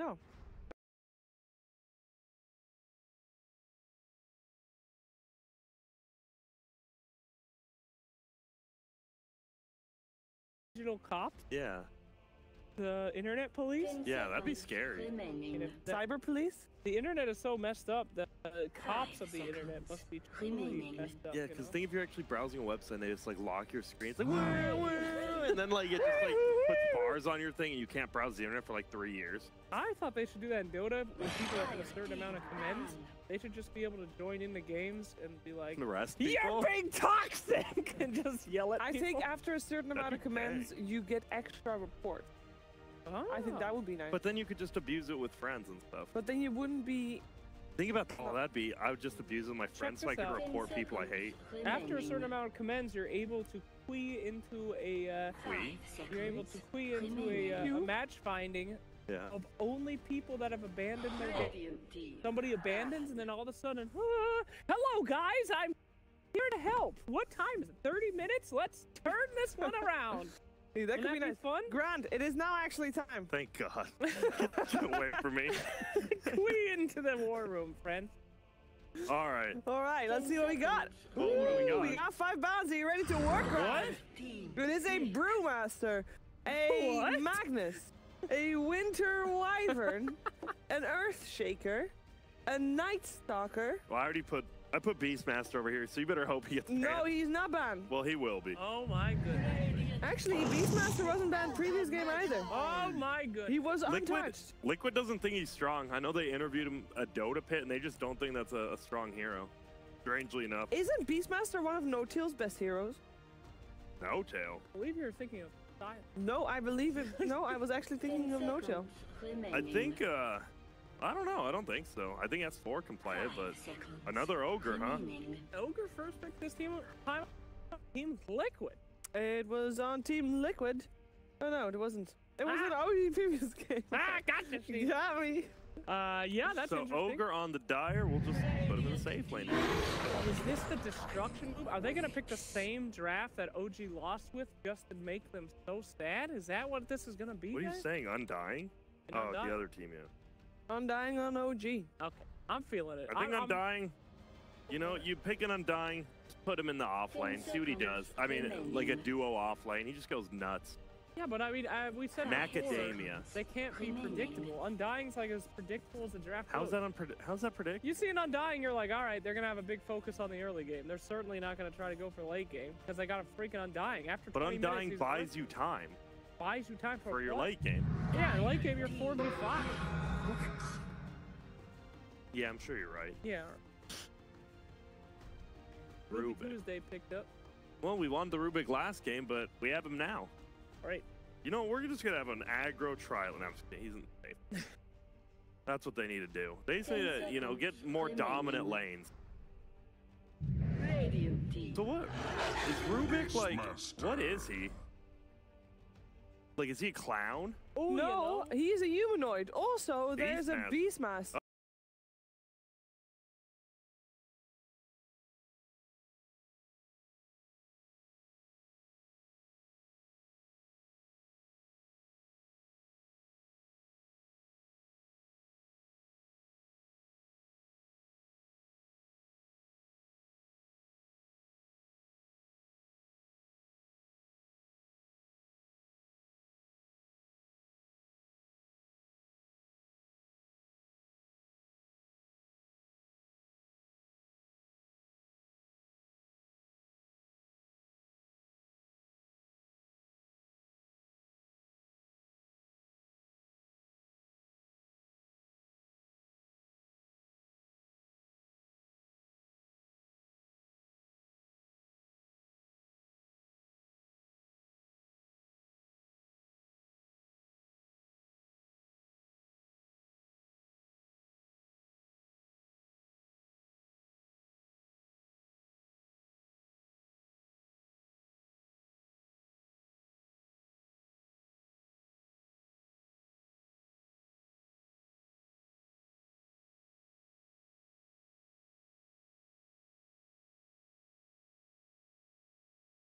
No. Digital cops? Yeah. The internet police? Yeah, that'd be scary. Cyber police? The internet is so messed up that the cops of the internet must be truly messed up. Yeah, because think if you're actually browsing a website and they just like lock your screen, it's like, and then like it just like puts bars on your thing and you can't browse the internet for like 3 years. I thought they should do that in Dota with people that have a certain amount of commends. They should just be able to join in the games and be like, arrest people? "You're being toxic!" and just yell at people. I think after a certain amount of commends, you get extra reports. Oh. I think that would be nice. But then you could just abuse it with friends and stuff. But then you wouldn't be... Think about all that'd be. I would just abuse it with my friends so I could report people I hate. After a certain amount of commends, you're able to queue into a match finding of only people that have abandoned their game. Somebody abandons, and then all of a sudden, hello guys, I'm here to help. What time is it? 30 minutes? Let's turn this one around. Hey, that could be nice. Fun. Grant, it is now actually time. Thank God. Get away from me. Quee into the war room, friend. All right. All right, let's see what we got. Ooh, what do we got? We got 5 bounds. Are you ready to work, Grant? What? It is a Brewmaster, a Magnus, a Winter Wyvern, an Earthshaker, a Night Stalker. Well, I put Beastmaster over here, so you better hope he gets banned. No, he's not banned. Well, he will be. Oh my goodness. Actually, Beastmaster wasn't banned previous game either. Oh my goodness. He was untouched. Liquid doesn't think he's strong. I know they interviewed him at Dota Pit, and they just don't think that's a strong hero. Strangely enough. Isn't Beastmaster one of No-Tail's best heroes? No-Tail? I believe you're thinking of Style. No, I believe it. No, I was actually thinking of No-Tail. I think, I don't know. I don't think so. I think S4 can play it, but another Ogre, huh? Ogre first picked this team Liquid. It was on Team Liquid. Oh no, it wasn't. It was an OG previous game. Gotcha. You got me. Yeah, that's so interesting. Ogre on the Dire, we'll just put him in the safe lane. Is this the destruction move? Are they gonna pick the same draft that OG lost with just to make them so sad? Is that what this is gonna be? What are you saying? Undying? Oh, the other team, yeah. Undying on OG. Okay, I'm feeling it. I think Undying. You know, you pick an Undying, just put him in the off lane, see what he does. I mean, like a duo off lane, he just goes nuts. Yeah, but I mean, we said Macadamia. Before, they can't be predictable. Undying's like as predictable as a draft. How's that predictable? You see an Undying, you're like, all right, they're gonna have a big focus on the early game. They're certainly not gonna try to go for late game because they got a freaking Undying. After 20 Undying minutes, buys you time. Buys you time for your late game. Yeah, in late game you're 4v5. Yeah, I'm sure you're right. Yeah. Rubik. Tuesday picked up. Well, we won the Rubik last game, but we have him now. Right. You know, we're just gonna have an aggro trial, and he's in safe. That's what they need to do. They just need to, you know, get more dominant lanes. So what is Rubik like? What is he? Like, is he a clown? Oh no, he's a humanoid. Also, there's a Beastmaster.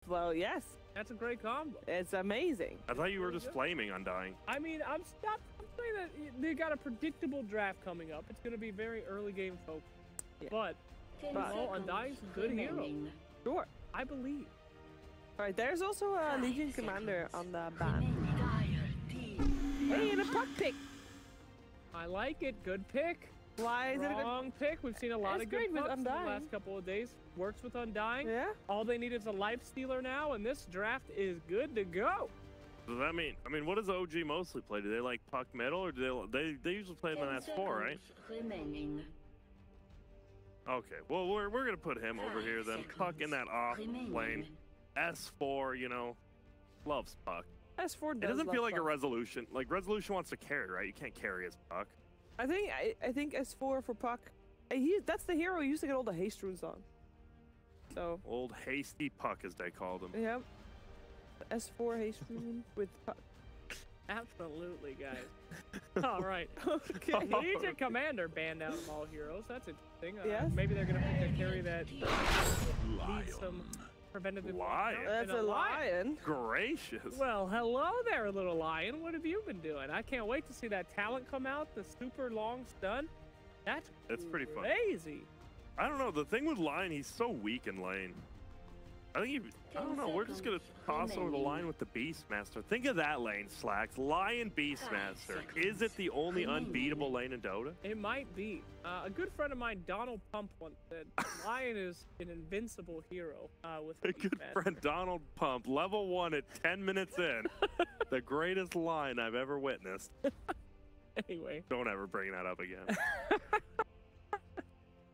Well, yes. That's a great combo. It's amazing. I thought you were just flaming Undying. I mean, I'm saying that they got a predictable draft coming up. It's going to be very early game focused. Yeah. But Undying's a good hero. Sure. I believe. All right, there's also a Legion Commander on the ban. Hey, and a puck pick. I like it. Good pick. Why is it a good Wrong pick? We've seen a lot of good pucks in the Undying. last couple of days. Works with Undying. Yeah. All they need is a life stealer now, and this draft is good to go. Does that mean? I mean, what does OG mostly play? Do they like puck middle, or do they usually play him on S4, right? Okay. Well, we're gonna put him over here then. Puck in that off lane. S4, you know, loves puck. S4 It does doesn't love feel like puck. a Resolution. Like Resolution wants to carry, right? You can't carry his puck. I think S4 for puck. That's the hero he used to get all the haste runes on. So. Old hasty puck, as they called him. Yep. The S4 haste rune with puck. Absolutely, guys. All right. Okay. Legion Commander banned out of all heroes. That's interesting. Yes. Maybe they're gonna pick a carry that needs some preventative. Lion. That's a lion. Gracious. Well, hello there, little lion. What have you been doing? I can't wait to see that talent come out. The super long stun. That's pretty fun. Crazy. I don't know. The thing with Lion, he's so weak in lane. I think I don't know. We're just gonna toss over the line with the Beastmaster. Think of that lane, Slacks. Lion Beastmaster. Is it the only unbeatable lane in Dota? It might be. A good friend of mine, Donald Pump, once said Lion is an invincible hero. With a good friend, Donald Pump, level 1 at 10 minutes in. The greatest line I've ever witnessed. Anyway. Don't ever bring that up again.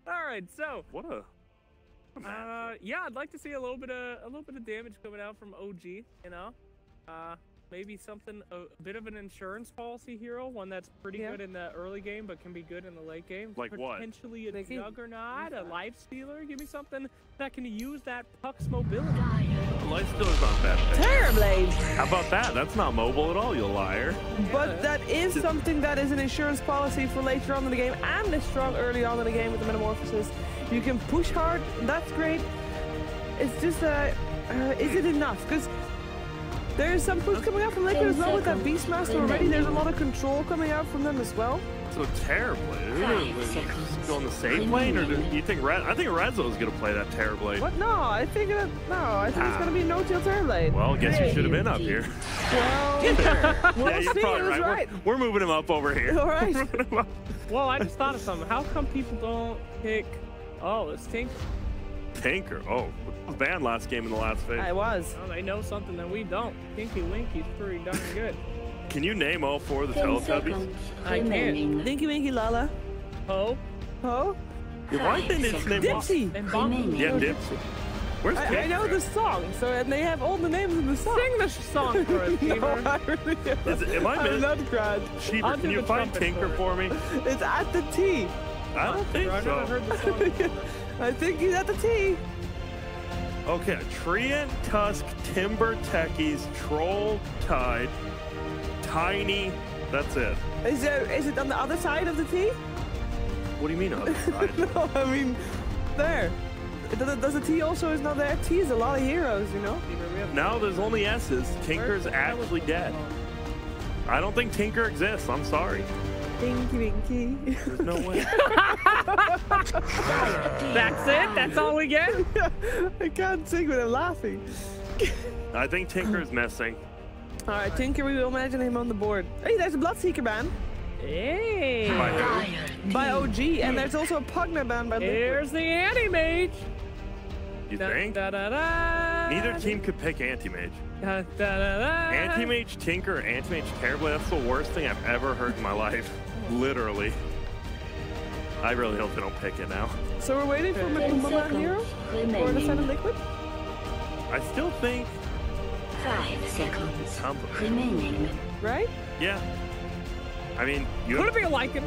All right, so. What a. Yeah, I'd like to see a little bit of damage coming out from OG. You know, maybe something a bit of an insurance policy hero, one that's pretty good in the early game but can be good in the late game. Like what? Potentially a Juggernaut, a life stealer. Give me something that can use that puck's mobility. Life stealer's not bad. Terrorblade. How about that? That's not mobile at all, you liar. But that is something that is an insurance policy for later on in the game, and is strong early on in the game with the Metamorphosis. You can push hard, that's great. It's just, is it enough? Because there's some push coming out from Liquid as well with that Beastmaster already. There's a lot of control coming out from them as well. So Terrorblade, go on the safe lane, or do you think I think Rezzo's gonna play that Terrorblade. What? No, I think it's gonna be no-tail Terrorblade. Well, guess you should have been up here. Well, yeah, you're probably right. We're moving him up over here. All right. Well, I just thought of something. How come people don't pick? Oh, it's Tinker. Tinker. Oh, was banned last game in the last phase. I was. Well, they know something that we don't. Tinky Winky's pretty darn good. Can you name all 4 of the Teletubbies? I can. Dinky Winky Lala. Ho. Ho. Why didn't they just name Dipsy. And Bongo. Yeah, Dipsy. Where's Tinker? I know the song, so and they have all the names in the song. Sing the song for us, No, I really am I I'm not glad. Cheaper, can you find Tinker for me? It's at the T. I don't think I've so. never heard the song. I think he's at the T. Okay, Treant, Tusk, Timber Techies, Troll Tide, Tiny. That's it. Is it on the other side of the T? What do you mean other side? No, I mean there. Does the T also is not there? T is a lot of heroes, you know. Now there's only S's. Tinker's actually dead. I don't think Tinker exists. I'm sorry. Dinky Winky. There's no way. That's it? That's all we get? I can't sing when I'm laughing. I think Tinker's missing. All right, Tinker, we will imagine him on the board. Hey, there's a Bloodseeker ban. Hey. By who? By OG, and there's also a Pugna ban by Liquid. Here's the Anti-Mage. You think? Neither team could pick Anti-Mage. Anti-Mage Tinker or Anti-Mage Terrorblade, that's the worst thing I've ever heard in my life. Literally. I really hope they don't pick it now. So we're waiting for Makumba Hero or the Sun of Liquid? I still think 5 seconds Tumblr. remaining. Right? Yeah. I mean, Could it be a Lycan?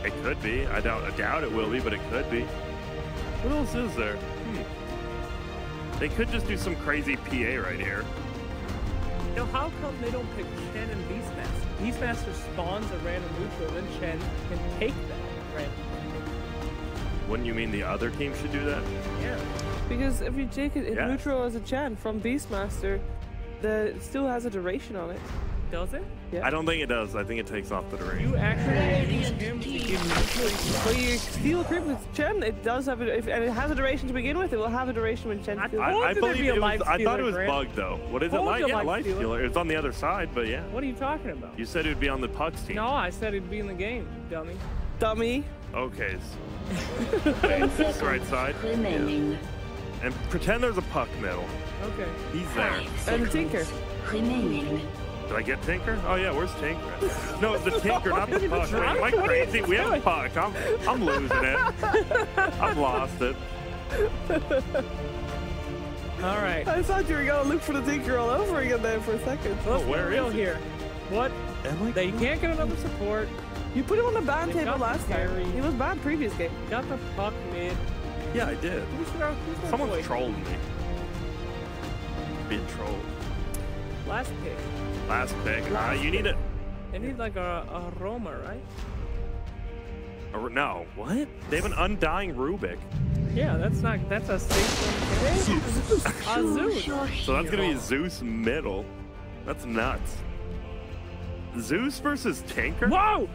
It could be. I doubt it will be, but it could be. What else is there? They could just do some crazy PA right here. You know, how come they don't pick Chen and Beastmaster? Beastmaster spawns a random neutral, then Chen can take that randomly. Wouldn't you mean the other team should do that? Yeah. Because if you take it neutral as a chant from Beastmaster, it still has a duration on it. Does it? Yeah. I don't think it does. I think it takes off the duration. You actually use him to give me. But you steal a creep with Chen, it does have and it has a duration to begin with. It will have a duration when Chen steals. I believe it was. I thought it was bugged though. What is it like? Yeah, life stealer. It's on the other side, but yeah. What are you talking about? You said it would be on the Pucks team. No, I said it'd be in the game, dummy. Dummy. Okay. This right side. Remaining. And pretend there's a puck middle. Okay. He's there. And Tinker. Remaining. Did I get Tinker? Oh yeah, where's Tinker? No, the Tinker, not the puck. Wait, am I crazy? We have a puck. I'm losing it. I've lost it. All right. I thought you were gonna look for the Tinker all over again there for a second. Let's where be real is it? here. What? They can't get another support. You put him on the ban They table got last the time. carry. He was banned previous game. Got the puck mid. Yeah, I did. Someone's trolling me. Being trolled. Last pick. Last pick. You need it. They need like a Roma, right? No, what? They have an undying Rubik. Yeah, that's a safe one. Zeus. So that's gonna be Zeus middle. That's nuts. Zeus versus Tinker? Whoa!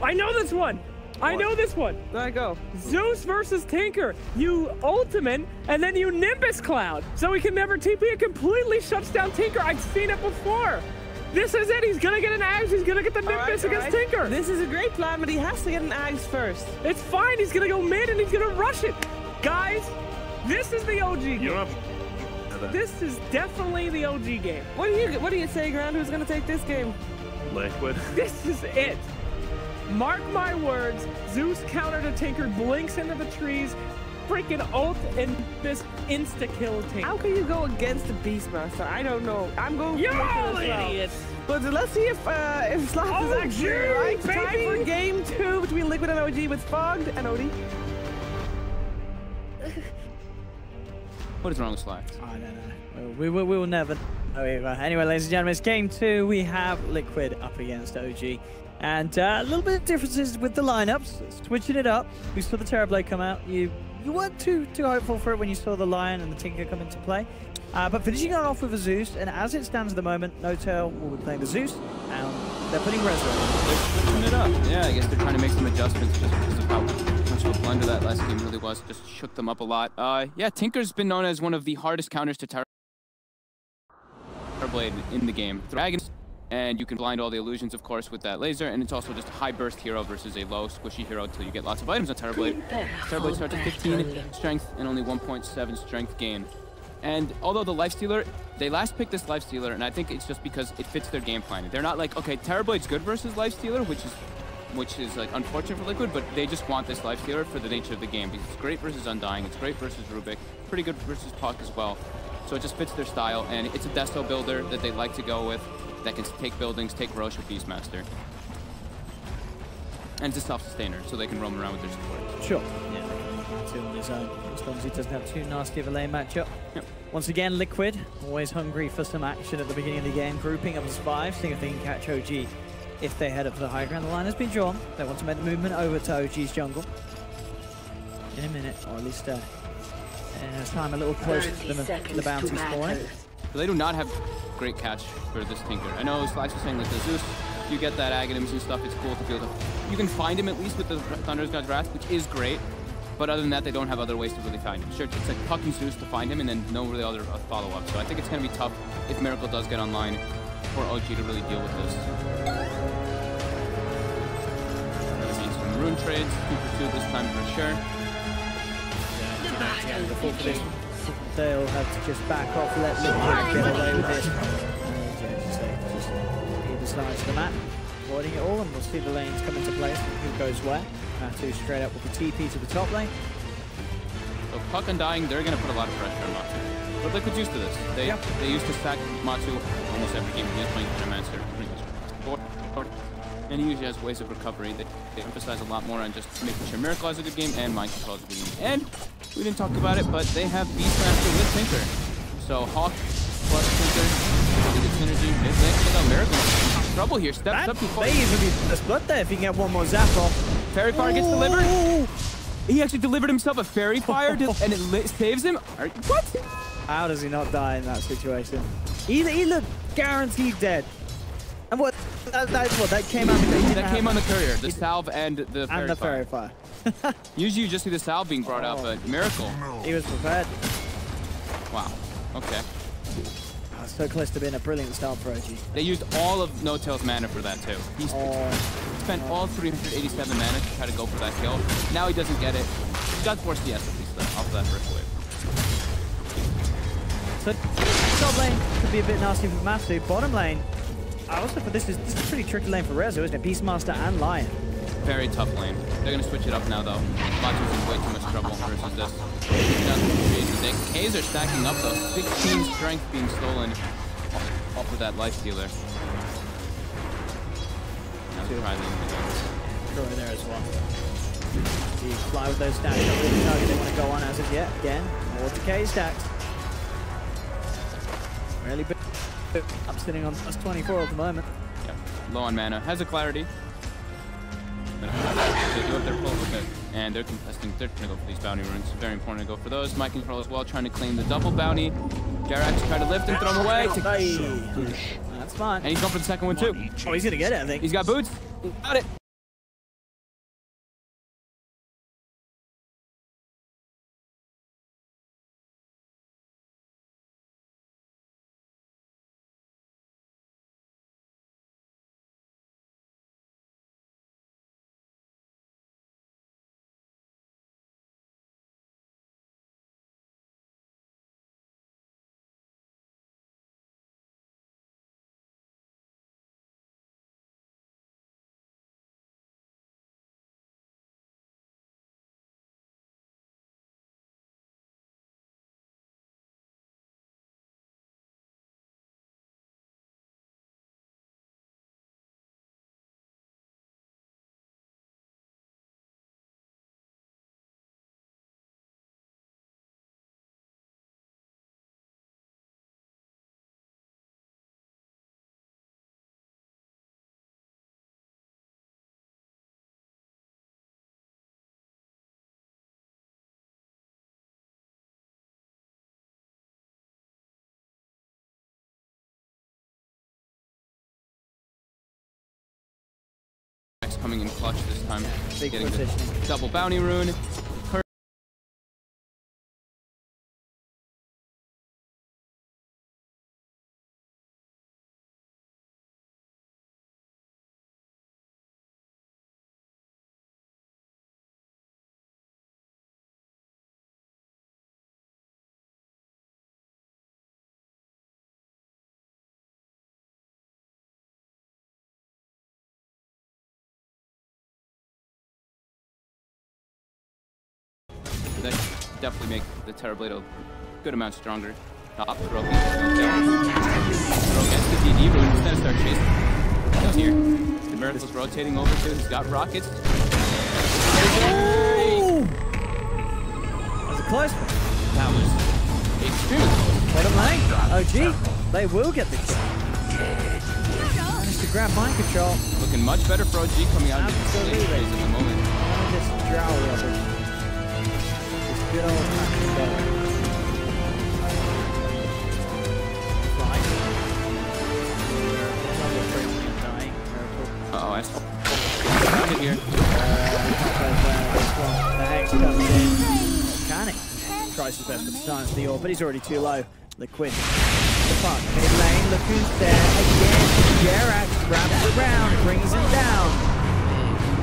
I know this one! I know this one! There I go. Zeus versus Tinker. You ultimate, and then you Nimbus Cloud. So he can never TP. It completely shuts down Tinker. I've seen it before. This is it. He's gonna get an Ags. He's gonna get the Nimbus against Tinker. This is a great plan, but he has to get an Ags first. It's fine. He's gonna go mid, and he's gonna rush it. Guys, this is the OG game. This is definitely the OG game. What do you say, Grand? Who's gonna take this game? Liquid. This is it. Mark my words. Zeus counter to Tinker, blinks into the trees, freaking ult, and this insta-kill Tinker. How can you go against the Beastmaster? I don't know. I'm going for You're all Liquid as well. idiots. But let's see if Slack is actually right. baby. Time for game 2 between Liquid and OG with Fogged and OD. What is wrong with Slacks? I don't know. We will never know either. Anyway, ladies and gentlemen, it's game 2. We have Liquid up against OG. And a little bit of differences with the lineups. Switching it up. We saw the Terrorblade come out. You weren't too hopeful for it when you saw the Lion and the Tinker come into play. But finishing it off with a Zeus, and as it stands at the moment, No-Tail will be playing the Zeus, and they're putting Rezo. They're switching it up. Yeah, I guess they're trying to make some adjustments just because of how much of a blunder that last game really was. Just shook them up a lot. Yeah, Tinker's been known as one of the hardest counters to Terrorblade in the game. Dragons, and you can blind all the illusions, of course, with that laser, and it's also just a high burst hero versus a low squishy hero until you get lots of items on Terrorblade. Terrorblade starts at 15 strength and only 1.7 strength gain. And although the Lifestealer, they last picked this Lifestealer, and I think it's just because it fits their game plan. They're not like, okay, Terrorblade's good versus Lifestealer, which is like unfortunate for Liquid, but they just want this Lifestealer for the nature of the game because it's great versus Undying, it's great versus Rubik, pretty good versus Puck as well. So it just fits their style, and it's a Desto builder that they like to go with, that can take buildings, take Roche with Beastmaster. And it's a self-sustainer, so they can roam around with their support. Sure. Yeah, two on his own, as long as he doesn't have too nasty of a lane matchup. Yep. Once again, Liquid, always hungry for some action at the beginning of the game, grouping up as 5, seeing if they can catch OG if they head up for the high ground. The line has been drawn. They want to make the movement over to OG's jungle in a minute, or at least time a little closer to the bounty spawning. But they do not have great catch for this Tinker. I know Slacks was saying like the Zeus, you get that Aghanims and stuff, it's cool to be able to... You can find him at least with the Thunder's God's Wrath, which is great. But other than that, they don't have other ways to really find him. Sure, it's like Puck and Zeus to find him and then no really other follow-up. So I think it's going to be tough if Miracle does get online for OG to really deal with this. Seeing some rune trades, 2 for 2 this time for sure. They'll have to just back off, let Liquid get away with it. Just either side of the map, avoiding it all, and we'll see the lanes come into place, who goes where. Matu straight up with the TP to the top lane. So Puck and Dying, they're going to put a lot of pressure on Matu. But Liquid's used to this. They used to stack Matu almost every game. He is playing Pyromancer pretty much. And he usually has ways of recovery. They emphasize a lot more on just making sure Miracle has a good game and Mind Control has a good game. And we didn't talk about it, but they have Beastmaster with Tinker. So Hawk plus Tinker, really good synergy. Mid-lane, Miracle in trouble here. Steps up before. May even be the split there if you can get one more zap off. Fairy Fire gets delivered. He actually delivered himself a fairy fire and it saves him. What? How does he not die in that situation? He looked guaranteed dead. And what? That's what that came out. That came on the courier. The salve and the fairy fire. Usually you just see the salve being brought out, but miracle. He was prepared. Wow. Okay. So close to being a brilliant start for OG. They used all of No-Tail's mana for that too. He spent all 387 mana to try to go for that kill. Now he doesn't get it. He got 4 CS at least off of that first wave. So top lane could be a bit nasty for Matsu. Bottom lane, also for this is a pretty tricky lane for Rezo, isn't it? Beastmaster and Lion. Very tough lane. They're gonna switch it up now though. Matsu's in way too much trouble versus this. The Ks are stacking up though. 16 strength being stolen off of that life stealer. Now surprising throw there as well. You fly with those stacks up with the target they want to go on as of yet. Again, more decay stacks. Really big. I'm sitting on plus 24 at the moment. Yep. Low on mana. Has a clarity. They do have their pull with it. And they're contesting. They're going to go for these bounty runes. Very important to go for those. My control as well, trying to claim the double bounty. Jerax try to lift and throw him away. That's fine. And he's going for the second one too. Oh, he's going to get it, I think. He's got boots. Got it. Coming in clutch this time. Big getting positioning. the double bounty rune. That definitely make the Terrorblade a good amount stronger. Top throw gets the DD rune instead of start chasing. Down here. The Miracle's rotating over to. He's got rockets. That was a close one. That was extremely close. Bottom lane. OG. They will get the kill. Managed to grab mind control. Looking much better for OG coming out of this late phase at the moment. This drow rubber. Good old uh-oh, that's found it here. The Hex comes in. Volcanic tries his best with the silence of the orb, but he's already too low. Liquid. The puck. Mid lane, look who's there again. Jerax wraps around, brings him down.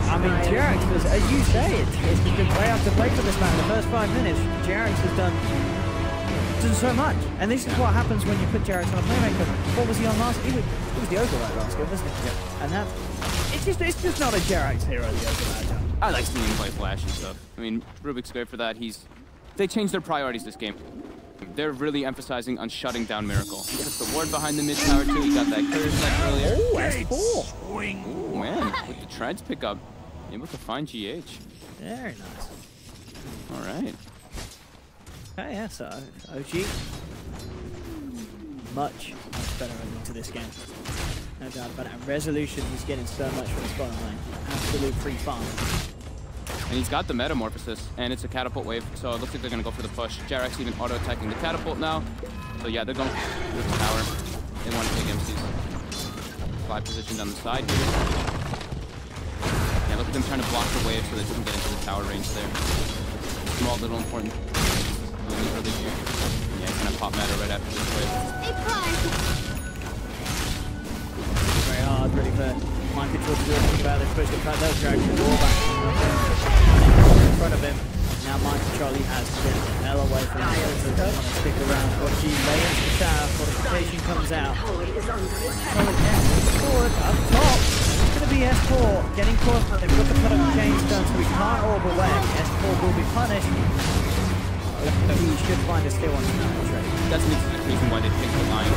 I mean, Jerax was, as you say, it's been way up to play for this man in the first 5 minutes. Jerax has done so much. And this is what happens when you put Jerax on a playmaker. What was he on last? It was the Overlord last game, wasn't it? Yeah. And that, it's just not a Jerax hero, the Overlord. I like seeing him play Flash and stuff. I mean, Rubik's great for that. They changed their priorities this game. They're really emphasizing on shutting down Miracle. He puts the ward behind the mid tower too. He got that courier set earlier. Oh, S4. Oh, man, with the treads pickup. Able to find GH. Very nice. All right. Okay, yeah, so OG. Much better into this game. No doubt about it. And Resolution is getting so much from his bottom lane. Absolute free farm. And he's got the Metamorphosis, and it's a catapult wave, so it looks like they're going to go for the push. Jarek's even auto-attacking the catapult now. So yeah, they're going for the tower. They want to take MC's fly position down the side here. Yeah, look at them trying to block the wave so they doesn't get into the tower range there. Small, little important. Really here. Yeah, he's going to pop Meta right after this wave. Very hard, really for mind control to do anything about this push. In fact, they'll drag the ball back in front of him. Now mind control, he has to get the hell away from him. So doesn't want to stick around. G layers the tower, fortification comes out. Forward up top. It's going to be S4 getting caught. They've got the put chains done, so we can't orb away. S4 will be punished. He should find a steal on the trade. That's the reason why they picked the line.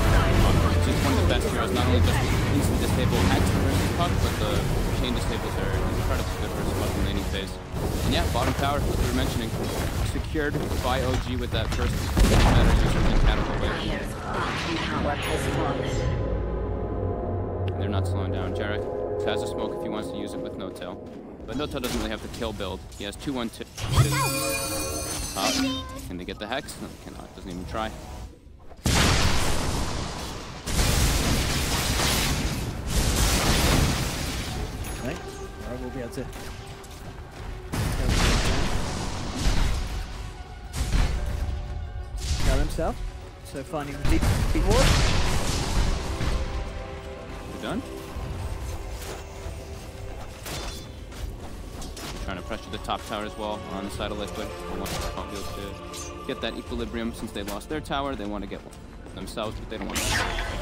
It's just one of the best heroes, not only just instant disable Hex versus Puck, but the chain disables are incredibly good versus Puck in laning phase. And yeah, bottom tower, like we were mentioning, secured by OG with that first matter using catapult wave. And they're not slowing down. Jarek has a smoke if he wants to use it with no tail. But no tail doesn't really have the kill build. He has 2-1-2. Can they get the Hex? No, they cannot. Doesn't even try. Okay. We'll be able to kill himself. So finding the deep ward. We're done. Trying to pressure the top tower as well on the side of Liquid. They want to be able to get that equilibrium since they lost their tower. They want to get one themselves, but they don't want to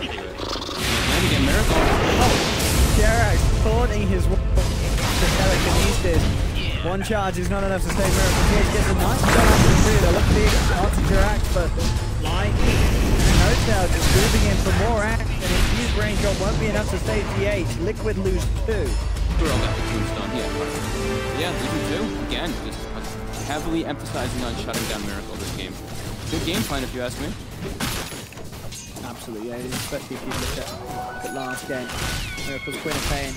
do it. And again, Miracle. Oh, Jarek thwarting his walk into telekinesis. One charge is not enough to save Miracle. He gets a nice shot on the three. They look big after Jarek, but Mike and Hotel just moving in for more action. And his range drop won't be enough to save GH. Liquid lose 2. We're all got the tombstone, yeah, losing 2. Again, just heavily emphasizing on shutting down Miracle this game. Good game plan, if you ask me. Absolutely, yeah, especially if you look at the last game. Miracle's Queen of Pain.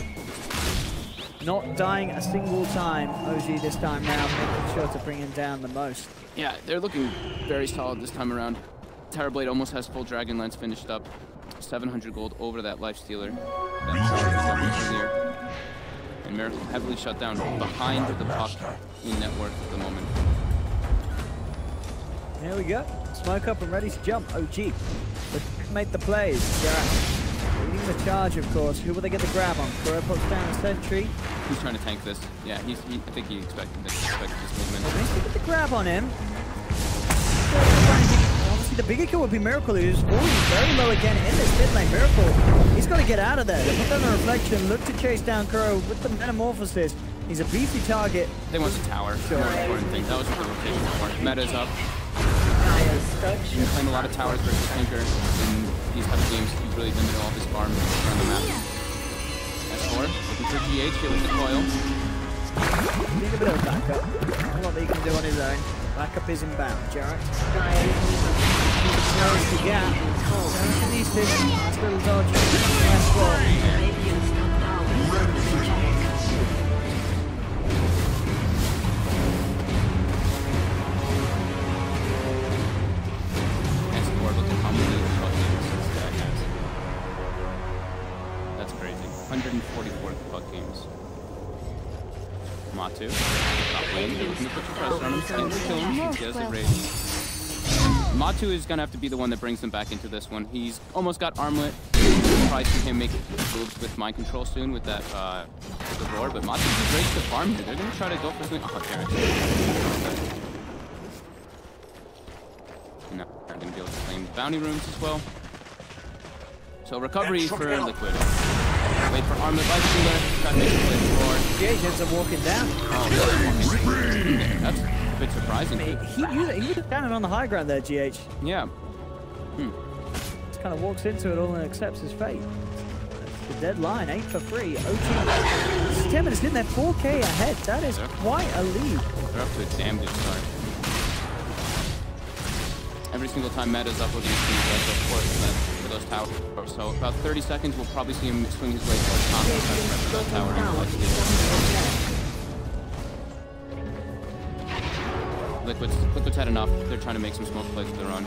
Not dying a single time. OG this time now, making sure to bring him down the most. Yeah, they're looking very solid this time around. Terrorblade almost has full Dragon Lance finished up. 700 gold over that Lifestealer. That's earlier. And Miracle heavily shut down behind the Puck in net worth at the moment. Here we go. Smoke up and ready to jump. OG. But made the plays. Jarek leading the charge, of course. Who will they get the grab on? Kuro puts down the sentry. Who's trying to tank this? Yeah, I think he expected this movement. They get the grab on him. Obviously, the bigger kill would be Miracle, who's already very low again in this mid lane. Miracle, he's got to get out of there. They put down the reflection, look to chase down Kuro with the Metamorphosis. He's a beefy target. They want the tower. Sure. More important thing. That was what the rotation for. Meta's up. You're playing a lot of towers versus Tinker. In these type of games, you really limit all of his farm around the map. S4, looking for GH here with the coil. Need a bit of backup. A lot that he can do on his own. Backup is inbound. Jarek. Knows the gap. Needs to. Nice little dodge. S4. That's crazy. 144 Puck games. Bo2, top lane, they're looking to put some pressure on him, trying to kill him, he does it raid. Bo2 is going to have to be the one that brings him back into this one. He's almost got Armlet. We'll probably see him make moves with mind control soon with that with the roar, but Bo2 is ready to farm here. They're going to try to go for something. Oh, there it is. No, they're going to be able to claim bounty rooms as well. So recovery for Liquid. Wait for Armlet Lifestealer. Try to make it play the roar. GH ends up walking down. Oh, that's a bit surprising. He was standing on the high ground there, GH. Yeah. Just kind of walks into it all and accepts his fate. That's the deadline, 8 for free. OG. 10 minutes in there, 4K ahead. That is quite a lead. They're up to a damn good start. Every single time Meta's up, we're going to see of course, for those towers. So about 30 seconds, we'll probably see him swing his way towards top and try to pressure that tower. Liquid's had enough. They're trying to make some smoke plays of their own.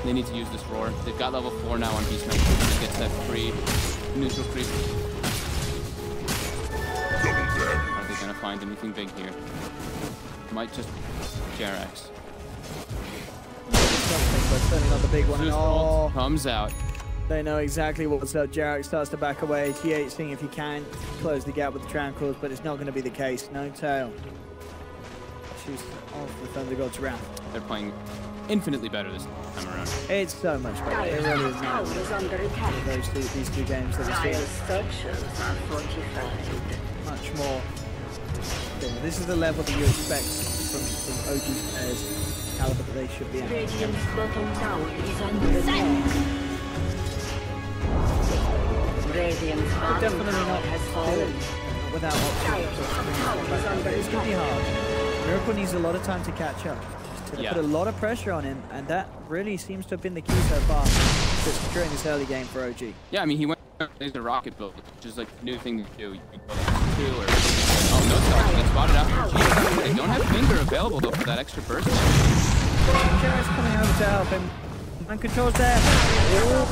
They need to use this roar. They've got level 4 now on Beastmaster. He gets that free neutral creep. Are they gonna find anything big here? Might just Jerax. Certainly not the big one. Oh, comes out. They know exactly what's up. Jerax starts to back away. TH seeing if he can close the gap with the Tranquils, but it's not going to be the case. No tail. Shoots off the Thunder God's wrath. They're playing infinitely better this time around. It's so much better. It really is now. These two games that we're seeing. Much more. This is the level that you expect from OG players. Caliber that they should be at. Radiant's bottom tower is under attack. Radiant's bottom tower has fallen. Without options. It's going to be hard. Miracle needs a lot of time to catch up. They put a lot of pressure on him, and that really seems to have been the key so far to securing this early game for OG. Yeah, I mean, he went as a rocket build, which is like a new thing to do. You can go like 2 or... Oh, no stop. They spotted out. They don't have Finger available, though, for that extra burst. Jerax coming over to help him. And controls there. Oh,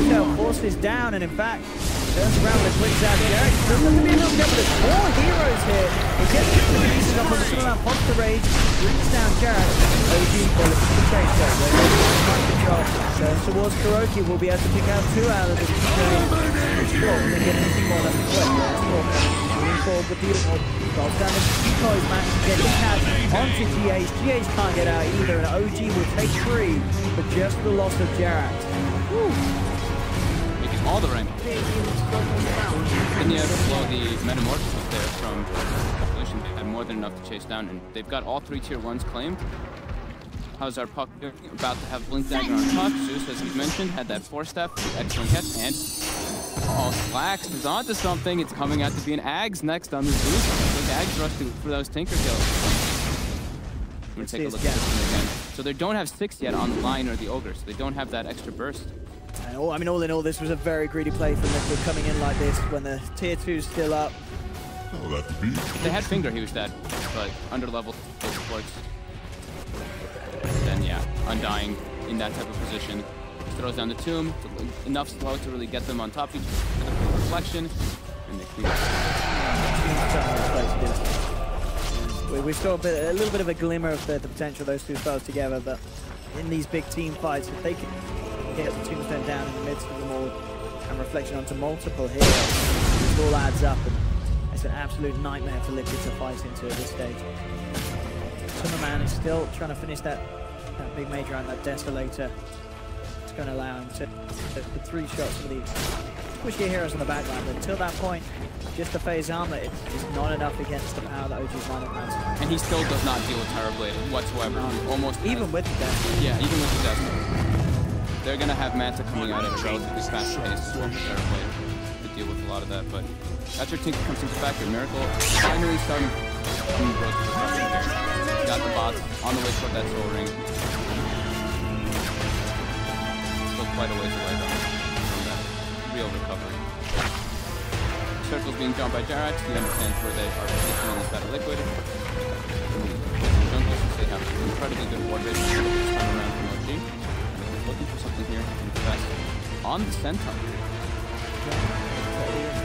no forces down, and in fact, turns around with quick out. Jerax doesn't have to be a little careful. There's 4 heroes here. He gets the pieces up on the Cinema, pops the rage, brings down Jerax. OG bullet for the chase though. They're control. Turns towards Kuroki. Will be able to pick out 2 out of the train. They get anything more than the quick. Moving forward with the goes down the decoys, managed to get the catch onto GH. GH can't get out either, and OG will take 3 for just the loss of Jerax. Making all the rank. Then you have to blow the Metamorphosis there from Evolution. They had more than enough to chase down, and they've got all 3 tier 1s claimed. How's our Puck doing? About to have Blink Dagger on Puck. Zeus, as you've mentioned, had that 4-step. Excellent catch, and Slax is onto something. It's coming out to be an Ags next on the Zeus. Look, Ags rush for those Tinker kills. We're going to take a look at this one again. So they don't have 6 yet on the line or the Ogre, so they don't have that extra burst. And all in all, this was a very greedy play from Liquid coming in like this when the tier 2 is still up. If they had Finger, he was dead, but under level supports. Then yeah, Undying in that type of position. Throws down the tomb, enough slow to really get them on top of each other. Reflection, and they clean up. We saw a little bit of a glimmer of the potential of those 2 spells together, but in these big team fights, if they can get the tombstone down in the midst of them all and Reflection onto multiple heroes, this all adds up, and it's an absolute nightmare for Liquid to fight into at this stage. Summerman is still trying to finish that big major round, that Desolator. Going to allow him to 3 shots for these squishy heroes on the backline, but until that point, just the phase armor is not enough against the power that OG's lineup has. And he still does not deal with Terrorblade whatsoever. Almost even with the death. Yeah, even with the death. They're going to have Manta coming out at a relatively fast pace as well for Terrorblade to deal with a lot of that, but that's where Tinker comes into factor. Miracle finally starting to growth for recovery here. Got the bots on the way toward that soul ring. Quite a ways away though from that real recovery. Circle's being jumped by Jerax. He understands where they are positioning inside of Liquid. Junglers, they have incredibly good ward vision this time around from OG. Looking for something here to invest on the Centaur.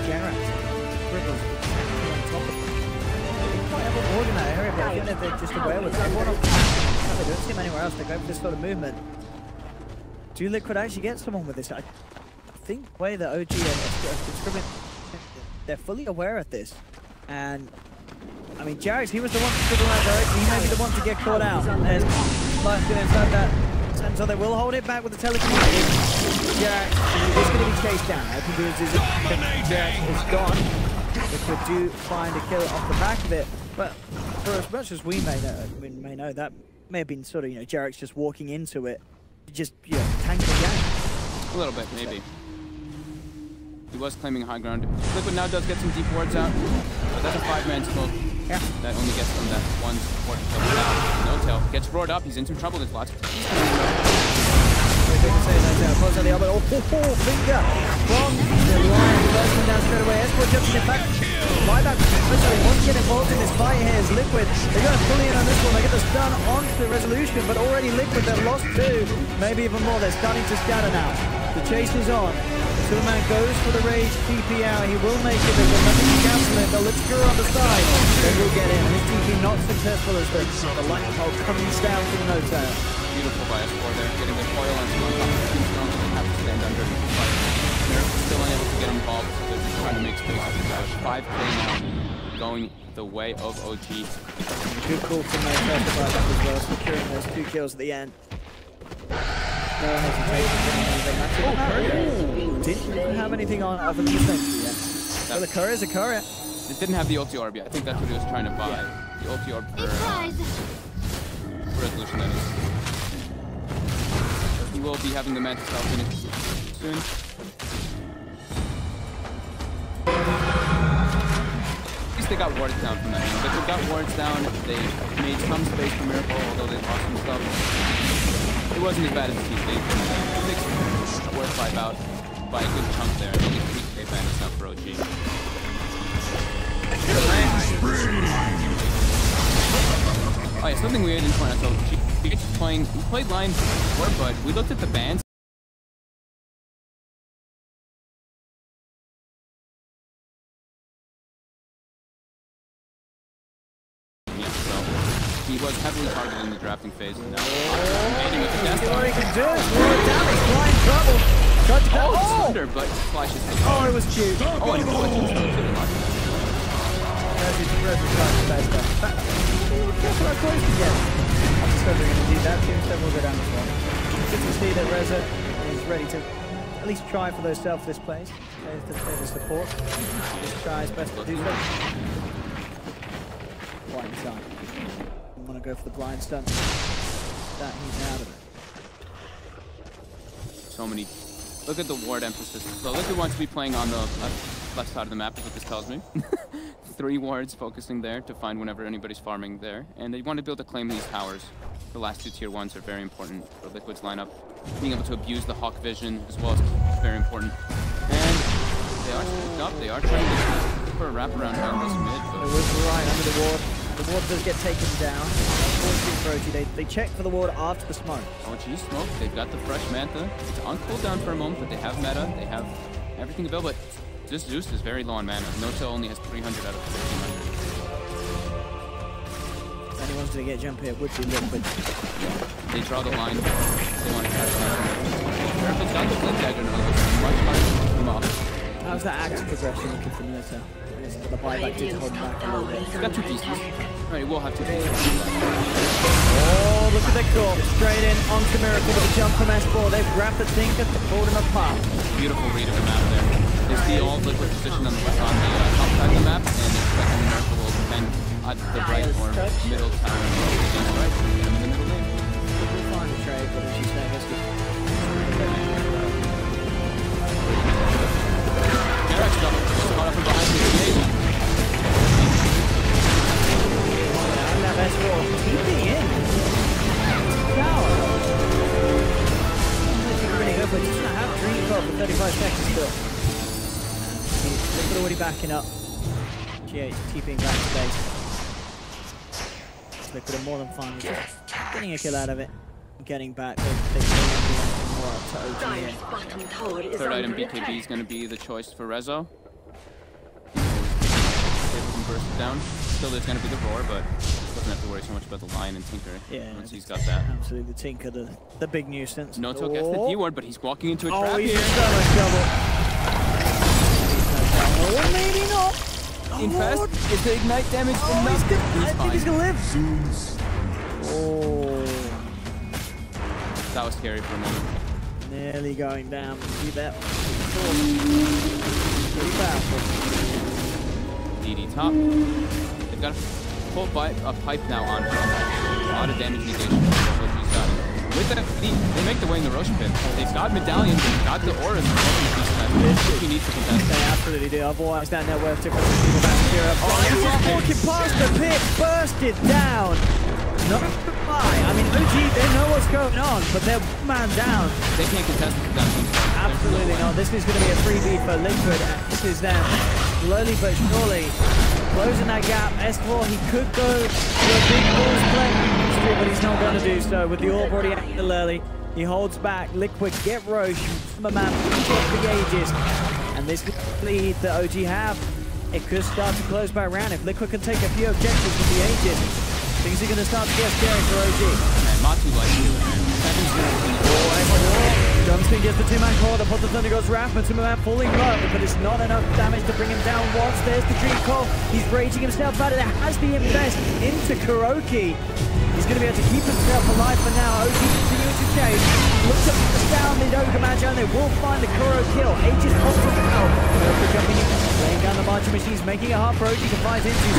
Jerax. Ripples on top of them. They quite have a ward in that area, but I think that they're just aware with everyone. They don't see him anywhere else. They go for this sort of movement. Do Liquid actually get someone with this? I think the way that OG are they're fully aware of this. And, I mean, Jerax, he was the one to scribble that direction. He may be the one to get caught out. And Life going inside that. And so they will hold it back with the telekinesis. Jerax is going to be chased down. I think Jerax is gone. Liquid do find a kill off the back of it. But for as much as we may know, that may have been sort of, Jerax just walking into it. Just, tank the gang. A little bit, maybe. He was claiming high ground. Liquid now does get some deep wards out, but that's a 5-man smoke. Yeah. That only gets them that 1 support kill down. No tail. Gets roared up. He's in some trouble. There's lots of... Oh, Finger from the line. First one down straight away. Escort jumps in back. Buyback. He wants to get involved in this fight here is Liquid. They're going to pull in on this one. They get the stun onto the Resolution, but already Liquid, they've lost 2, maybe even more. They're starting to scatter now. The chase is on. Superman goes for the rage, TP out. He will make it. They've got nothing to cancel it. They'll look Skura on the side. They will get in. His TP not successful as the lightning bolt comes down from No-Tail. Beautiful by S4 there, getting the foil on top. Tombstone doesn't have to stand under. But they're still unable to get involved, so they're just trying to make space for the 5K now, going the way of OG. Good call from No-Tail about that as well, securing those 2 kills at the end. No hesitation. Didn't have anything on other than the sentry yet. Well, the courier is a courier. It didn't have the ulti orb yet. I think that's what he was trying to buy. Yeah. The ulti orb for Resolution, that is. He will be having the Mantis Cell finished soon. At least they got wards down from that. But they got wards down. They made some space for Miracle, although they lost some stuff. It wasn't as bad as the team. They fixed worth by a good chunk there. Only 3K bandits now for OG. Oh yeah, something weird in point. So he played line before, but we looked at the bans. He was heavily targeted in the drafting phase, and now he can do it. More damage, blind trouble. Thunder, but Flash is taking. Oh, it was cute. Oh, and Bo2 is still sitting on. That's what I close to get. I'm just going to do that. Tombstone will go down as well. Good to see that Reza is ready to at least try for those selfless plays. Plays to play the support. Just try his best to do so. Blind stun. Want to go for the blind stun. That he's out of it. So many. Look at the ward emphasis. So Liquid wants to be playing on the left side of the map, is what this tells me. 3 wards focusing there to find whenever anybody's farming there. And they want to be able to claim these towers. The last 2 tier 1s are very important for Liquid's lineup. Being able to abuse the Hawk vision as well is very important. And they are picked up. They are trying to look for a wraparound around this mid. But it was right under the ward. The ward does get taken down. They check for the ward after the smoke. OG smoke. They've got the fresh Mantha. It's on cooldown for a moment, but they have meta. They have everything available. But this Zeus is very low on mana. No-Tail only has 300 out of 1,500. If anyone's going to get jump here, it would be Liquid. They draw the line. They want to catch them. Miracle got the flip dagger now. Much harder to keep them off. How's that axe progression looking for No-Tail? The buyback did hold back a little bit. He's got 2 pieces. Alright, we'll have 2 pieces. Oh, look at the claw. Straight in onto Miracle with a jump from S4. They've grabbed the Tinker to pull him apart. Beautiful read of the map there. They see all Liquid positioned on the top side of the map, and expect the Miracle will defend at the right or middle tower. Against right, get him in the middle lane. We'll find a trade, but as you say, let's get... Garrett's got caught up from behind the gate. And that S4 keeping in. Tower. Really good, but just not have Dream Club for 35 seconds still. Liquid already backing up. GH keeping back to base. Liquid are more than fine with it. Getting a kill out of it. Getting back. They more up to OG here. Third item BKB is going to be the choice for Rezo. Able to burst it down. Still there's going to be the roar, but doesn't have to worry so much about the Lion and Tinker once he's got that. Absolutely, the Tinker, the big nuisance. No-Tail gets the D-ward, but he's walking into a trap he's here. in so much trouble. Oh, maybe not. Infest, is the ignite damage enough? I think he's going to live. Oh. That was scary for a moment. Nearly going down. See that? Pretty powerful. DD top. They've got a full pipe now on. A lot of damage negation. With that, they make the way in the Roshan pit. They've got medallions, they've got the auras. He needs to contest. They absolutely do. Otherwise, that net worth difference people back here. Oh, walking past the pit, bursted down. Not by. I mean, OG, they know what's going on, but they're man down. They can't contest it down. Absolutely not. This is going to be a freebie for Liquid. This is them slowly but surely closing that gap. S4, he could go to a big balls play, but he's not going to do so with the orb already out the early. He holds back. Liquid, get Roche. My man, get the Aegis. And this lead that OG have, it could start to close by round. If Liquid can take a few objectives with the Aegis, things are going to start to get scary for OG. Man, Matu likes it. Dunstan gets the two-man call. The pot the Thunder goes Raph, but Timberman falling low, but it's not enough damage to bring him down once. There's the dream call. He's raging himself out of there. Has the invest into Kuroki. He's going to be able to keep himself alive for now. OG continuing to chase. Looks up at the sound in Ogre Magi, and they will find the Kuro kill. Aegis pops up out. Kuroki jumping in, laying down the marching machines, making it hard for OG to fight into. To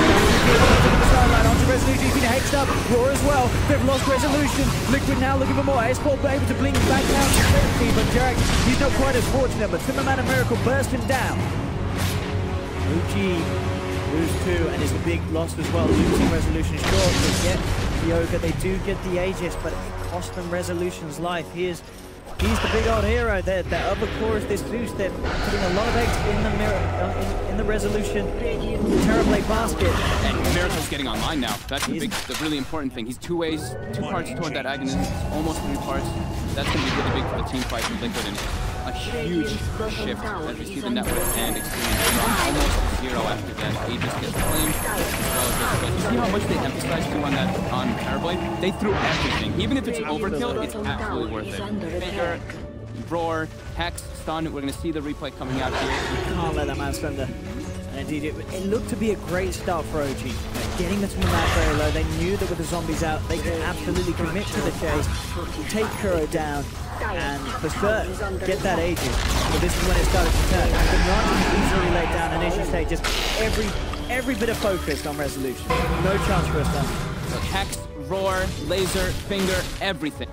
the sideline, onto Resolution. He's been hexed up. Roar as well. They've lost Resolution. Liquid now looking for more. S4 able to blink back down to safety, but Jarek, he's not quite as fortunate, but Timberman and Miracle burst him down. OG lose 2, and it's a big loss as well. Losing Resolution short. They get the Ogre, they do get the Aegis, but it cost them Resolution's life. He's the big old hero. The other core is this Zeus. They're putting a lot of eggs in the mirror, in the Resolution Terrorblade basket. And Miracle's getting online now. That's the really important thing. He's 2 parts toward that agonist, almost 3 parts. That's going to be really big for the team fight from Liquid, and a huge shift as we see the network and experience from almost 0 after that. Aegis gets claimed as well as this. You see how much they emphasize too on Terrorblade? They threw everything. Even if it's overkill, it's absolutely worth it. Bigger, Roar, Hex, Stun. We're going to see the replay coming out here. You can't let that man stand there. And indeed, it looked to be a great start for OG. Getting the Timberman very low. They knew that with the zombies out, they could absolutely commit to the chase, take Kuro down, and for certain, get that Aegis. But this is when it started to turn. The Nant easily laid down, and as you say, just every bit of focus on Resolution. No chance for a stun. So Hex, Roar, Laser, Finger, everything.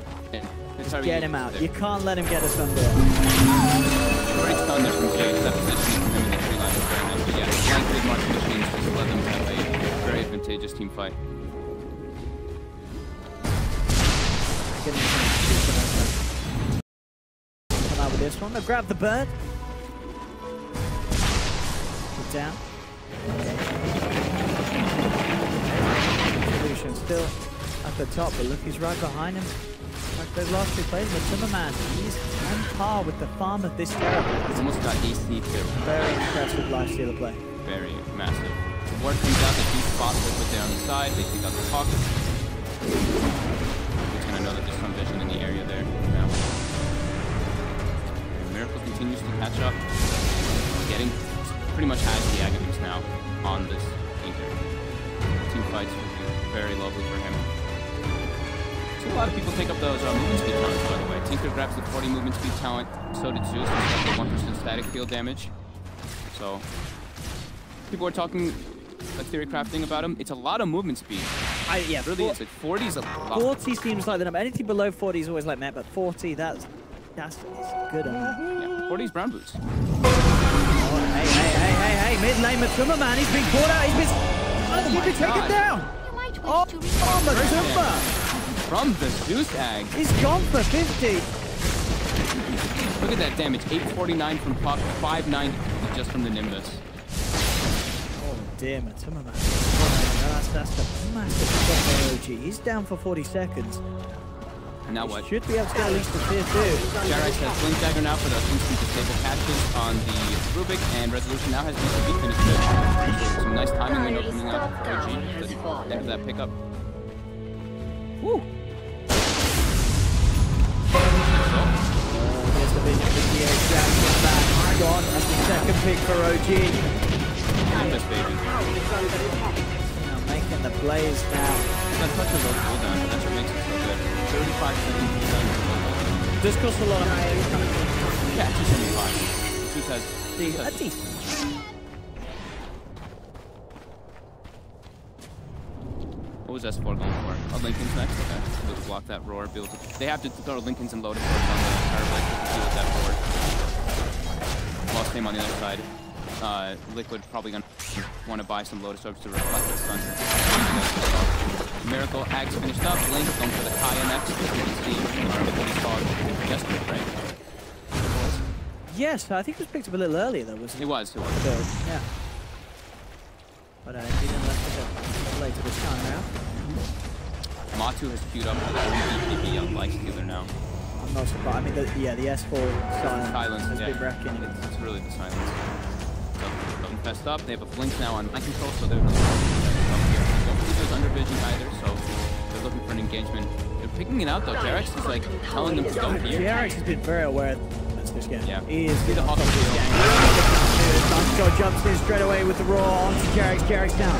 Just get him out. You can't let him get a stun there. Great stun there from Jay. That positioning from him in the tree line was very nice. But yeah, like big marching machines just let them have a very advantageous team fight. Come out with this one. They'll grab the bird. Put down. Resolution still at the top, but look, he's right behind him. Like those last 2 plays, but Timberman, he's on par with the farm of this Terror. He's almost got AC too. Very impressive lifestealer play. Very massive. The ward comes out, they do spot Liquid there on the side, they take out the pocket. He's gonna know that there's some vision in the area there now. And Miracle continues to catch up. Pretty much has the Aghabims now on this Tinker. Team fights will be very lovely for him. A lot of people take up those movement speed talents, by the way. Tinker grabs the 40 movement speed talent, so did Zeus, with the 1% static field damage. So, people are talking theory crafting about him. It's a lot of movement speed. Yeah, really is. Like 40 is a lot. 40 seems like the number. Anything below 40 is always like met, but 40, that's good. Yeah, 40 is brown boots. Oh, hey, mid lane Matuma, man. He's been caught out. He's been taken down. Oh, Matuma. From the Zeus Ag. He's gone for 50. Look at that damage. 849 from Puck, 590 just from the Nimbus. Oh dear, Matuma, man. That's the massive shot by OG. He's down for 40 seconds. And now what? Should be able to get at least the tier 2. Jarek has Blink Dagger now for the instant disable catches on the Rubik, and Resolution now has BCB finished it. Some nice timing window coming out for OG at the end of that pickup. Woo! Here's the vision for DA Jackson back. Gone as the second pick for OG. Nimbus, baby. Now making the plays now. That touch is low cooldown, that's what makes it so good. 35 seconds. This costs a lot of money. Yeah, 275. Zeus has a decent. What was S4 going for? Oh, Lincoln's next? Okay. Able to block that roar. Be able to, they have to throw Lincolns and Lotus on the Terrorblade to deal with that roar. Lost him on the other side. Liquid probably gonna want to buy some Lotus Orbs to reflect the stun. Miracle, Ags finished up. Link going for the Kaya next. As you can see, what he's called Jester, right? Yes, I think it was picked up a little earlier though, wasn't it? It was. So, yeah. But later this time around. Bo2 has queued up for the BKB on Lifestealer now. I'm not surprised. I mean, the S4 silence has been wrecking. It's really the silence. So, infest up. They have a blink now on mind control, so they're not here. They don't believe there's under vision either, so they're looking for an engagement. They're picking it out though. Jarex is like telling them to go here. Jarex has been very aware of this game. Yeah. He is the hawk this game. Dansko jumps in straight away with the raw onto Jarex. Jarex down.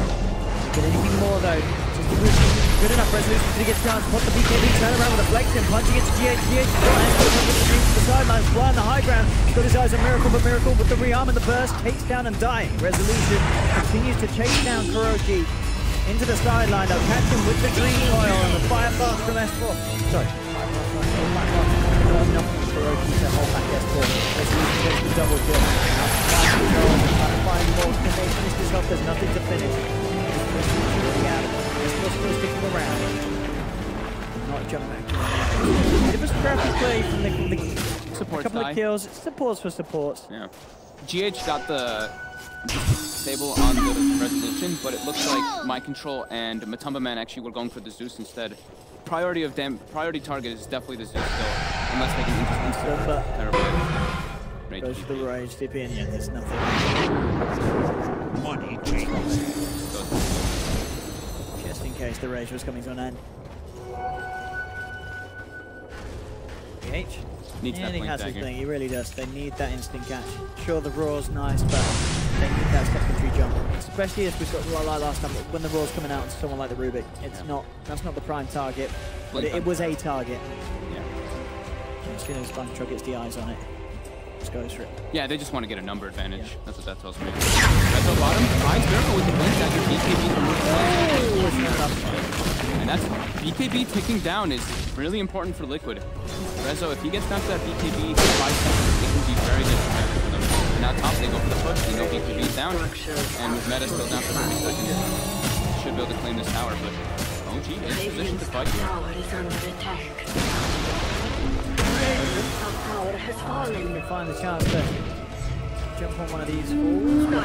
Get anything more though. Good enough resolution to get a chance. Put the BKB, turn around with a flex and punching it to GH. GH to the sidelines, fly on the high ground. Got his eyes on Miracle, but Miracle with the rearm and the burst takes down and dying. Resolution continues to chase down Kuroki into the sideline. They'll catch him with the green coil and the fire blast from S4. Sorry. Not enough for Kuroki to hold back S4. Resolution gets the double kill. Find more. Can they finish this off? There's nothing to finish. Still sticking around. Not jump back. Bit of a scrappy play from the supports couple of kills. It's supports for supports. Yeah. GH got the stable on the resolution, but it looks like Mind Control and Matumba Man actually were going for the Zeus instead. Priority target is definitely the Zeus still, unless they can instant terrible. Goes for the rage, dip in, yeah, there's nothing. Money changes. Just in case the rage was coming to an end. PH? Needs that he blink has his dagger. blink, he really does. They need that instant catch. Sure, the raw's nice, but they need that secondary jump. Especially as we saw like last time, when the raw's coming out on someone like the Rubik. It's that's not the prime target, but it was a target. Yeah. As soon as Sponge gets the eyes on it, just goes for it. Yeah, they just want to get a number advantage. Yeah. That's what that tells me. That's on bottom. Finds Miracle with the blink dagger. BKB. And that's BKB ticking down is really important for Liquid. Rezo, if he gets down to that BKB for 5 seconds, it can be very disrespectful for them. And now top, they go for the push. They know BKB's down. And with meta still down for 30 seconds, should be able to claim this tower. But OG is in position to fight here. Find the chance to jump on one of these walls. Yeah,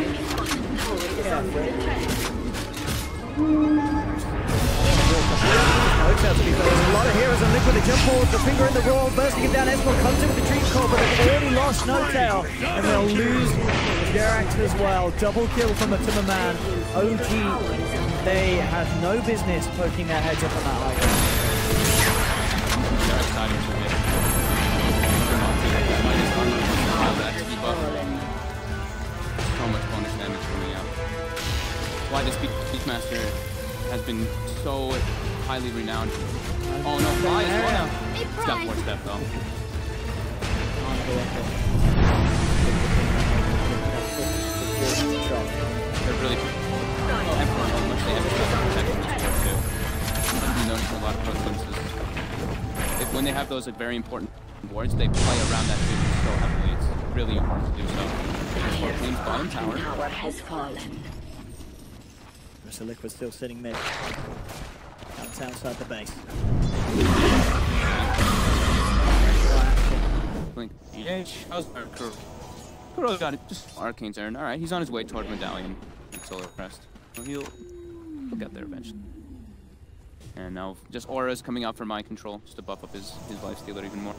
there's a lot of heroes on Liquid. They jump forward, the finger in the roll, bursting it down. Esmo comes in with the dream call, but they've already lost No-Tail, and they'll lose Jerax as well. Double kill from the Timmerman. OG, they have no business poking their heads up on that high ground. So much bonus damage coming out. Why this Beastmaster has been so highly renowned. Oh no, Fly as well now. He's got 4 step though. They're really Emperor, how much they have to protect from this board too. You notice a lot of pro glimpses. When they have those very important wards, they play around that vision so heavily. It's really important to do so. Claims bottom tower. Has fallen. Mr. Liquid still sitting mid. That's outside the base. Blink. How's Kuro got it. Just Arcane's Aaron. Alright, he's on his way toward Medallion. Solar Crest. Well, he'll get there eventually. And now just auras coming out for Mind Control, just to buff up his lifestealer even more.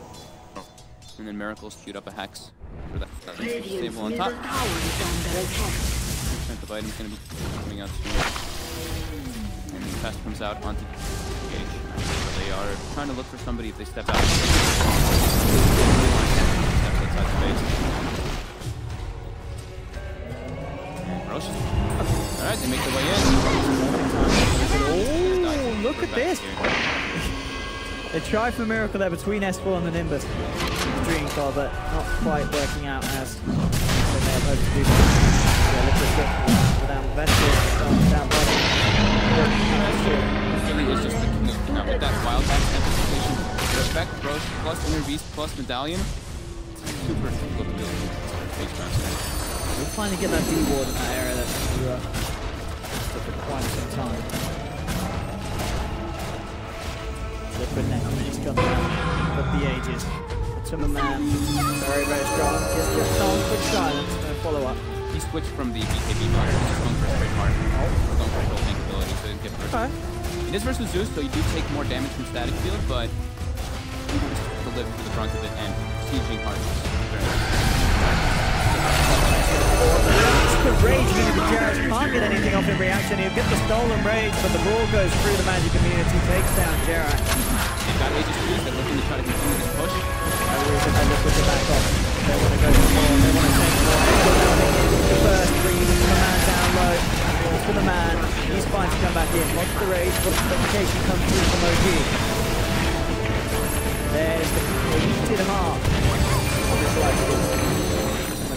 And then Miracle's queued up a Hex for that stable on top. The item's gonna be coming out soon. And the fast comes out onto Gage. They are trying to look for somebody if they step out. Steps outside the base. And Roche. Alright, they make their way in. Oh, look at this! They try for Miracle there between S4 and the Nimbus. Dream Core, but not quite working out as they may have hoped to do. Yeah, Liquid down Vestal, down bottom. Really is just the now with that wild attack anticipation. Respect, Roche, plus Inner Beast, plus Medallion. Super difficult to do. We'll finally get that D-ward in that area that took for quite some time. Liquid next minute's come down of the ages. Timmerman, very, very strong. Just on quick silence, no follow up. He switched from the BKB button, just going for a straight hard. Going for full tank ability, so he didn't get Okay. It is versus Zeus, so you do take more damage from static field, but you just have to live for the brunt of it and sieging hard. The rage unit of Jarrett can't get anything off in reaction. He'll get the stolen rage, but the ball goes through the magic immunity, takes down Jarrett. They've got Aegis Fuse, they're looking to try to continue this push. They look with the back off. They want to go for more, they want to take more. The first, bringing the man down low. For the man, he's fine to come back in. What's the rage? What's the complication comes through from OG? There's the completed heart of this life force.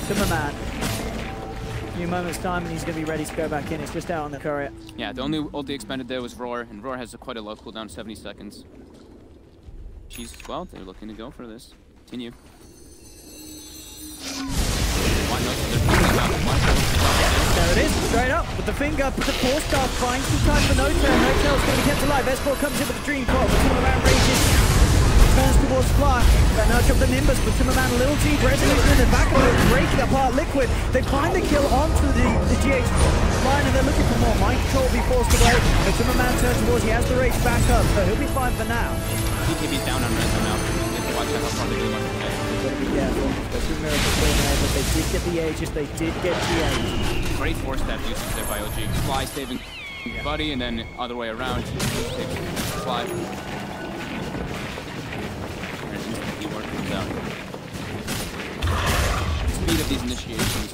Timmerman. A few moments time and he's going to be ready to go back in. It's just out on the courier. Yeah, the only ulti expended there was Roar, and Roar has quite a low cooldown, 70 seconds. Cheese as well, they're looking to go for this. Continue. Why not? There it is, straight up with the finger, but the four-star finds some time for No-Tail. No-Tail's going to be kept alive. S4 comes in with the Dream Coil, but Timmerman rages. Turns towards Fly. That nudge of the Nimbus, but Timmerman a little deep. Resolution in the back of it, breaking apart Liquid. They find the kill onto the GH line, and they're looking for more. Mind Control will be forced away, but Timmerman turns towards, he has the rage back up, so he'll be fine for now. BKB's down on Renzo now. They have to watch out how far they do much today. They've got to be careful. There's two miracles still there, but they did get the Aegis, they did get the Aegis. Great force stab usage there by OG. Fly saving Buddy, and then other way around. Fly. He works out. The speed of these initiations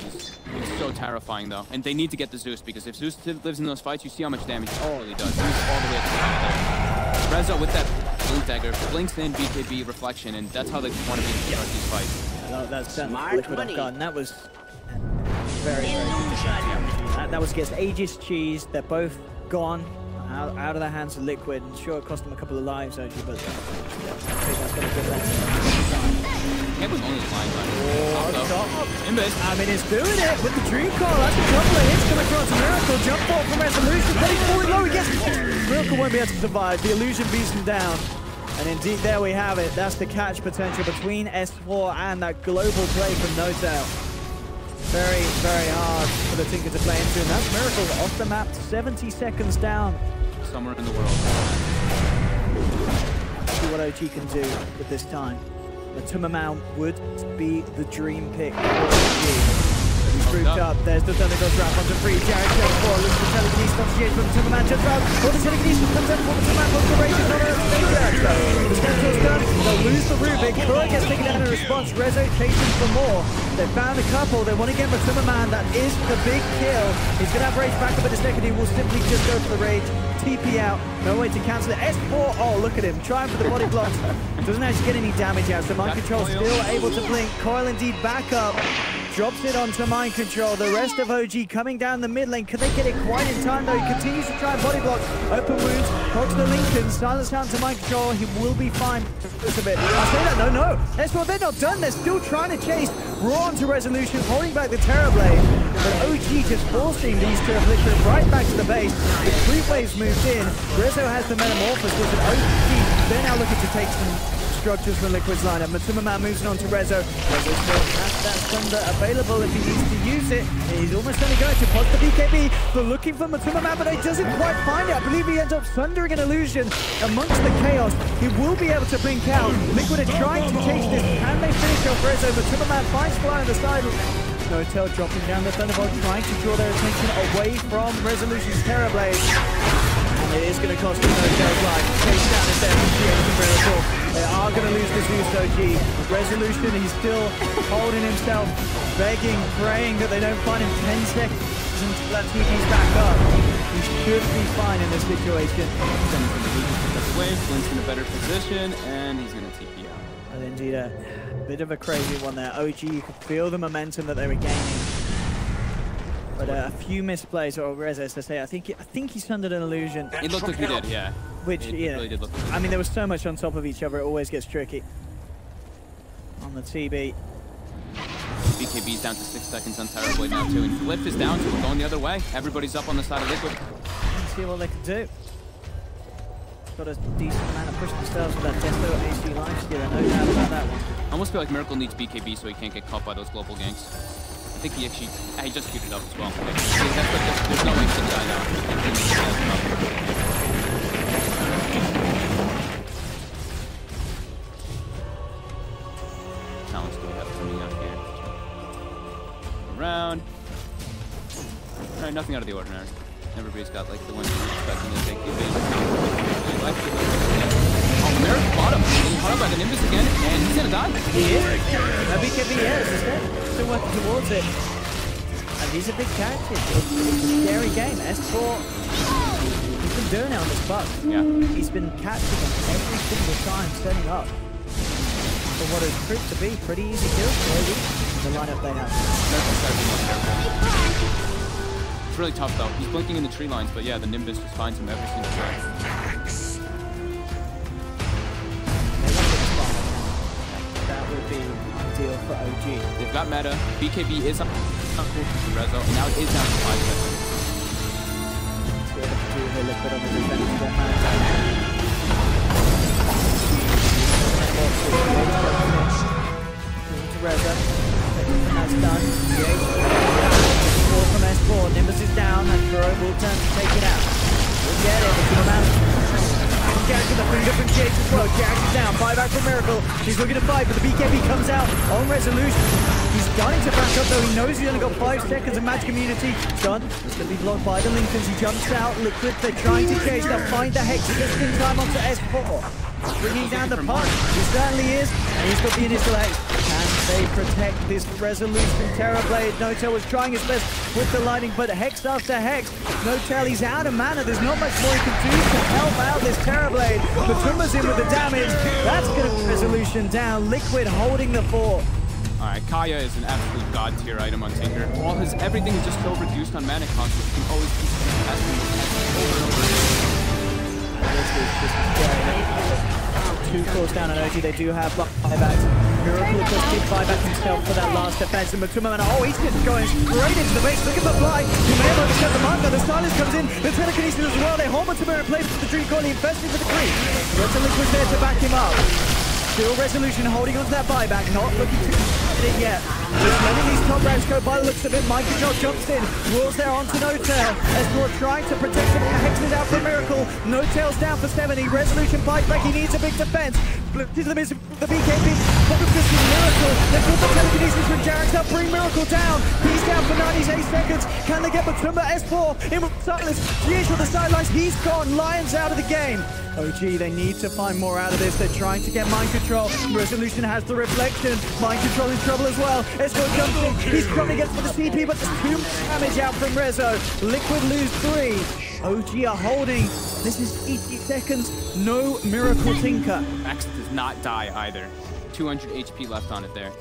is so terrifying, though. And they need to get the Zeus, because if Zeus lives in those fights, you see how much damage he really does. He's all the way up to the top there. Rezo with that Blink Dagger blinks in BKB reflection, and that's how they want to start these fights. No, that's Liquid off guard, and that was very, very good. That was against Aegis Cheese. They're both gone out of the hands of Liquid, and sure, it cost them a couple of lives, OG, but I think that's got a good lesson. It was only line by Imbus. I mean, it's doing it with the Dream Call. That's a couple of hits coming across. Miracle jump ball from Resolution. Heading forward low. He gets Miracle won't be able to survive. The illusion beats him down. And indeed, there we have it. That's the catch potential between S4 and that global play from No-Tail. Very, very hard for the Tinker to play into. And that's Miracle off the map, 70 seconds down. Somewhere in the world. See what OG can do with this time. But Timmerman would be the dream pick for OG. He's grouped up. There's the Thunder Ghost wrap onto free. Jared goes for looks for telekinesis from GH from Timmerman jumps out. All the telekinesis comes out for Timmerman. Looks for Rage on a Jared. The Skeletor's done. They'll lose the Rubik. Kura gets taken down in response. Rezo chasing for more. They found a couple. They want to get for Timmerman. That is the big kill. He's going to have Rage back up in a second. He will simply just go for the Rage. TP out. No way to cancel it. S4. Oh, look at him. Trying for the body blocks. Doesn't actually get any damage out. So Mind Control still able to blink. Coil indeed back up. Drops it onto Mind Control. The rest of OG coming down the mid lane. Can they get it quite in time though? He continues to try and body block. Open wounds. Hogs the Lincoln. Silence down to Mind Control. He will be fine. Just a bit. I say that. No. That's what they're not done. They're still trying to chase. Raw onto Resolution. Holding back the Terrorblade. But OG just forcing these two of Liquid right back to the base. The creep waves moved in. Rezo has the Metamorphosis. With OG, they're now looking to take some structures from Liquid's lineup. Timmerman moves on to Rezo. Rezo still has that Thunder available if he needs to use it. He's almost only going to pop the BKB. They're looking for Timmerman, but he doesn't quite find it. I believe he ends up sundering an illusion amongst the chaos. He will be able to blink out. Liquid are trying to chase this. Can they finish off Rezo? But Timmerman finds Fly on the side. No-Tail dropping down the Thunderbolt, trying to draw their attention away from Resolution's Terrorblade. And it is going to cost him No-Tail's life. Chase down is there from GH and Miracle. They are going to lose this Zeus OG. Resolution, he's still holding himself, begging, praying that they don't find him 10 seconds until that TP's back up. He should be fine in this situation. Blink's in a better position, and he's going to TP out. And indeed, a bit of a crazy one there. OG, you could feel the momentum that they were gaining. But a few misplays, or Rezo to say, I think he sundered an illusion. It looked like he did, yeah. Which, it really did look like I mean, there was so much on top of each other, it always gets tricky. On the TB. BKB's down to 6 seconds on Terrorblade now too, and Flip is down, so we're going the other way. Everybody's up on the side of Liquid. Let's see what they can do. Got a decent amount of push themselves with that Desto AC lifestealer, no doubt about that one. I almost feel like Miracle needs BKB so he can't get caught by those global ganks. I think he actually, he just queued it up as well. There's no way to die now. nothing out of the ordinary. Everybody's got like the ones you're expecting to take the advantage. Oh, Merrick bottom. Getting caught up by the Nimbus again, and he's gonna die. He is. BKB is instead. Still working towards it. And he's a big character. It's a scary game. S4, he's been doing it on this bug. Yeah. He's been catching him every single time, setting up. For what has proved to be pretty easy kills for AD. The lineup they have. It's really tough though. He's blinking in the tree lines, but yeah, the Nimbus just finds him every single time. That would be ideal for OG. They've got meta. BKB is up to Rezo, and now it is down to 5 seconds. So they have to do a little bit on the defense to get man down. Rezo. That's done. From S4, Nimbus is down, and Kuro will turn to take it out. We'll get it, it's a man. Jack with the finger from Jake as well. Jack is down, buyback from Miracle. He's looking to fight, but the BKB comes out on resolution. He's starting to back up though, he knows he's only got 5 seconds of match community. Done. It's going to be blocked by the Lincolns. He jumps out, Liquid, they're trying to chase, they'll find the Hex just in time onto S4. Bringing down the punch, he certainly is, and he's got the initial Hex. Can they protect this resolution? Terrorblade, Notel was trying his best with the lightning, but Hex after Hex. Notel, he's out of mana, there's not much more he can do to help out this Terrorblade. Batumba's in with the damage, that's going to resolution down. Liquid holding the fort. Alright, Kaya is an absolute god tier item on Tinker. Everything is just so reduced on mana cost, so you can always keep testing over and over again. Two cores down on OG, they do have buybacks. Miracle of course did buyback himself for that last defense, and Matuma, oh, he's just going straight into the base. Look at the fly. He may have overstepped the mark, the silence comes in, the telekinesis as well. They hold Matuma in place for the Dream Coin, he invested for the creep. Resolution was there to back him up. Still Resolution holding on to that buyback, not looking to get it yet. Just letting these top ranks go by the looks of it. Mike Control jumps in, rolls there onto Notel. Escort trying to protect him. Hexes out for Miracle. Notel's down for 70. Resolution fights back. He needs a big defense. Into the midst of the BKB. Focus on Miracle. They put the telekinesis from Jarek up. Bring Miracle down. He's down for 98 seconds. Can they get Batumba? S4 in with silence. GH with the sidelines. He's gone. Lions out of the game. OG, they need to find more out of this. They're trying to get Mind Control. Resolution has the reflection. Mind Control in trouble as well. Escort jumps in. He's trying to get for the CP, but there's too much damage out from Rezo. Liquid lose 3. OG are holding. This is 80 seconds. No Miracle Tinker. Max does not die either. 200 HP left on it there.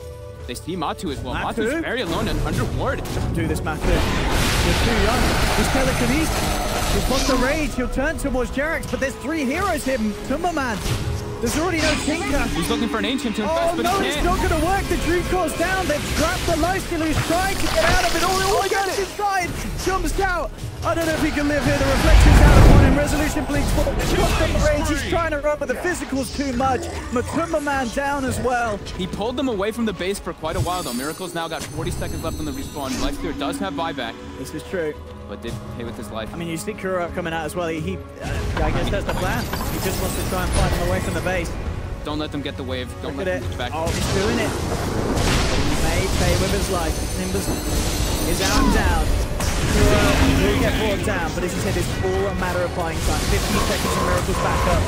They see Matu as well. Matu's very alone and under ward. Do this, Matu. You're too young. He's telekinesis. He's lost the rage. He'll turn towards Jarex, but there's 3 heroes here. Tumberman. There's already no Tinker. He's looking for an Ancient to invest, but no, he can't. it's not going to work. The Dream Core's down. They've trapped the Lifesteal who's trying to get out of it. Oh, he gets inside. Jumps out. I don't know if he can live here. The reflection's out upon him. Resolution blinks forward. Lost the rage. He's trying to run, but the physical's too much. Matumba down as well. He pulled them away from the base for quite a while, though. Miracle's now got 40 seconds left on the respawn. Lifesteal does have buyback. This is true. But did pay with his life. I mean, you see Kuro coming out as well. I guess that's the plan. He just wants to try and fight him away from the base. Don't let them get the wave. Don't let them get back. Oh, he's doing it. He may pay with his life. Nimbus is out and down. Kuro will get brought down, but as you said, it's all a matter of buying time. 15 seconds and Miracle's back up.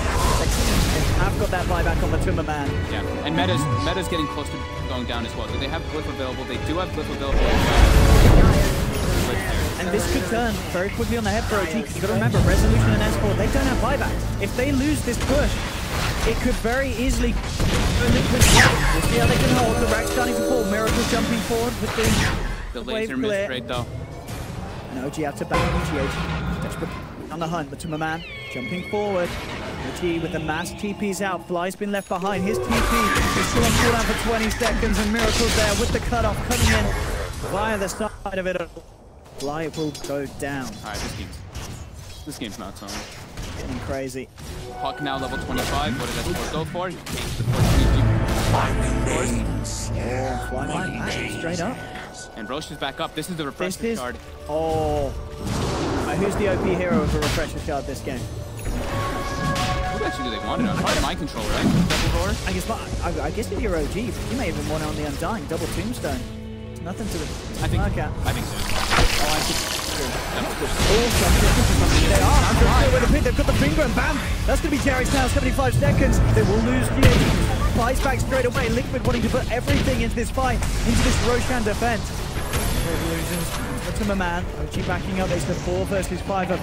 I've got that buyback on the Tumba Man. Yeah, and Meta's getting close to going down as well. So they have Glyph available. They do have Glyph available. And this could turn very quickly on the head for OG, because you've got to remember, Resolution and S4, they don't have buybacks. If they lose this push, it could very easily go Liquid. We'll see how they can hold. The rack's starting to fall. Miracle jumping forward with the laser missed straight though. And OG out to back. GH desperate on the hunt. Matuma Man jumping forward. OG with the mass TP's out. Fly's been left behind. His TP is still on cooldown for 20 seconds, and Miracle's there with the cutoff coming in via the side of it. Fly will go down. Alright, this game's not on. Getting crazy. Puck now level 25. What did S4 go for? Fly straight up. And Roche is back up. This is the refresher card. Oh. Who's the OP hero of a refresher card this game? What actually do they want it on? Probably Mind Control, right? Double Roar? I guess if you're OG, you may even want it on the Undying. Double Tombstone. Nothing to I think so. Oh, They've got the finger and bam! That's going to be Jerry's now, 75 seconds. They will lose G. Fights back straight away. Liquid wanting to put everything into this fight, into this Roshan defense. Illusions, but to my man. OG backing up. It's the 4 versus 5 of.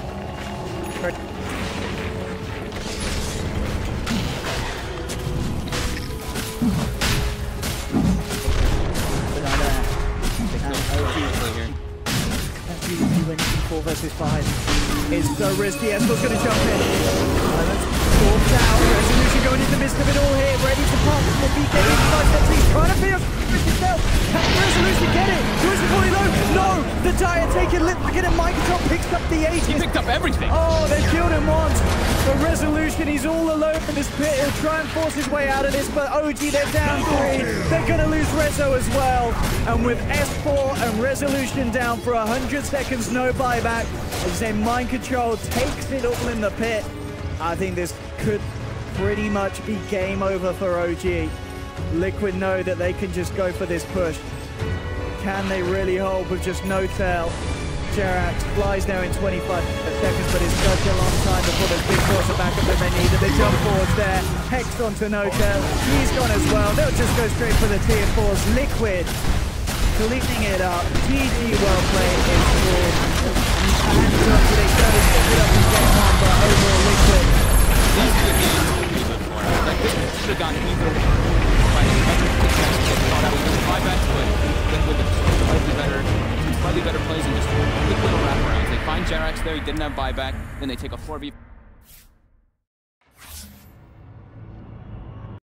OG 4 versus 5. It's so risky. Esco's going to jump in. Walked out. Resolution going in the midst of it all here. Ready to pump. The BK inside that he's trying to feel himself. Can Resolution get it? Joyce is fully low. No! The Dire taking Liquid and Mind Control picks up the 8. He picked up everything. Oh, they killed him once. But Resolution, he's all alone in this pit. He'll try and force his way out of this, but OG, they're down 3. They're going to lose Rezo as well. And with S4 and Resolution down for 100 seconds, no buyback, as they Mind Control takes it all in the pit. I think this could pretty much be game over for OG. Liquid know that they can just go for this push. Can they really hold with just no tail? Jerax flies now in 25 seconds, but it's such a long time before there's big force of backup that they need. The jump forward there. Hex onto no tail. He's gone as well. They'll just go straight for the tier 4s. Liquid cleaning it up. GG, well played. It's good. Hands up, they started to pick it up in game 1, but overall Liquid. These are the games we look for. Like, this should have gone either by the thought out with the buybacks, but Liquid slightly better plays and just quick little wraparounds. They find Jerax there, he didn't have buyback, then they take a 4v